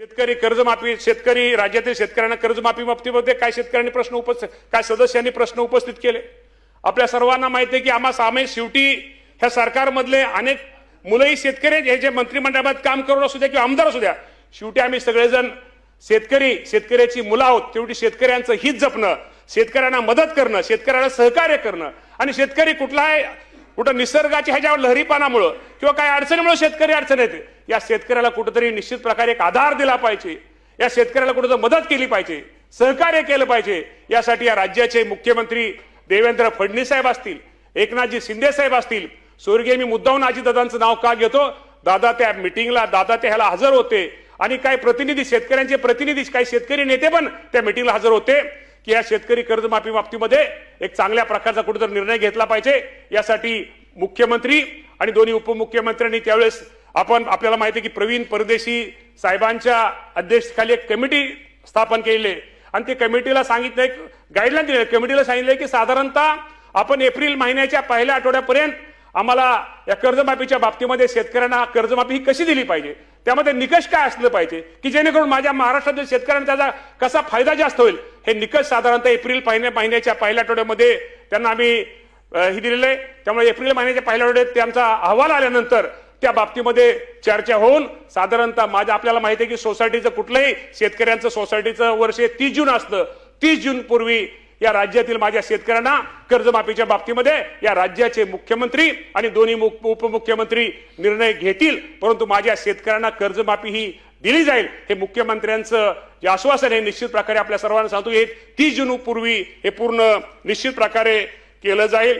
शेतकरी कर्जमाफी, शेतकरी राज्यातील शेतकऱ्यांना कर्जमाफी बाबतीमध्ये काय शेतकऱ्यांनी प्रश्न काय सदस्यांनी प्रश्न उपस्थित केले? आपल्या सर्वांना माहिती आहे की आम्हा सामायिक शेवटी ह्या सरकारमधले अनेक मुलंही शेतकरी हे जे मंत्रिमंडळात काम करून असू द्या किंवा आमदार असू द्या, शेवटी आम्ही सगळेजण शेतकऱ्याची मुलं आहोत. शेवटी शेतकऱ्यांचं हित जपणं, शेतकऱ्यांना मदत करणं, शेतकऱ्याला सहकार्य करणं आणि शेतकरी कुठं निसर्गाच्या ह्याच्यावर लहरीपानामुळे किंवा काही अडचणीमुळे शेतकरी अडचण येते, या शेतकऱ्याला कुठेतरी निश्चित प्रकारे एक आधार दिला पाहिजे, या शेतकऱ्याला कुठेतरी मदत केली पाहिजे, सहकार्य केलं पाहिजे. यासाठी या राज्याचे मुख्यमंत्री देवेंद्र फडणवीस साहेब असतील, एकनाथजी शिंदे साहेब असतील, स्वर्गीय मी मुद्दाहून अजितदादांचं नाव का घेतो, दादा त्या मिटिंगला, दादा त्या ह्याला हजर होते आणि काही प्रतिनिधी, शेतकऱ्यांचे प्रतिनिधी, काही शेतकरी नेते पण त्या मिटिंगला हजर होते की या शेतकरी कर्जमाफी बाबतीमध्ये एक चांगल्या प्रकारचा कुठेतरी निर्णय घेतला पाहिजे. यासाठी मुख्यमंत्री आणि दोन्ही उपमुख्यमंत्र्यांनी त्यावेळेस आपल्याला माहिती आहे की प्रवीण परदेशी साहेबांच्या अध्यक्षतेखाली एक कमिटी स्थापन केली आणि ते कमिटीला सांगितलं, एक गाईडलाईन दिली, कमिटीला सांगितलं की साधारणतः आपण एप्रिल महिन्याच्या पहिल्या आठवड्यापर्यंत आम्हाला या कर्जमाफीच्या बाबतीमध्ये शेतकऱ्यांना कर्जमाफी ही कशी दिली पाहिजे, त्यामध्ये निकष काय असलं पाहिजे की जेणेकरून माझ्या महाराष्ट्रातील शेतकऱ्यांना त्याचा कसा फायदा जास्त होईल, हे निकष साधारणतः एप्रिल महिन्याच्या पहिल्या आठवड्यामध्ये त्यांना आम्ही ही दिलेलं आहे. त्यामुळे एप्रिल महिन्याच्या पहिल्या आठवड्यात त्यांचा अहवाल आल्यानंतर त्या बाबतीमध्ये चर्चा होऊन साधारणतः आपल्याला माहिती आहे की सोसायटीचं कुठलंही शेतकऱ्यांचं सोसायटीचं वर्ष 30 जून असतं. 30 जून पूर्वी या राज्यातील माझ्या शेतकऱ्यांना कर्जमाफीच्या बाबतीमध्ये या राज्याचे मुख्यमंत्री आणि दोन्ही उपमुख्यमंत्री निर्णय घेतील, परंतु माझ्या शेतकऱ्यांना कर्जमाफी ही दिली जाईल हे मुख्यमंत्र्यांचं जे आश्वासन आहे निश्चित प्रकारे आपल्या सर्वांना सांगतो. हे 30 जून पूर्वी हे पूर्ण निश्चित प्रकारे केलं जाईल.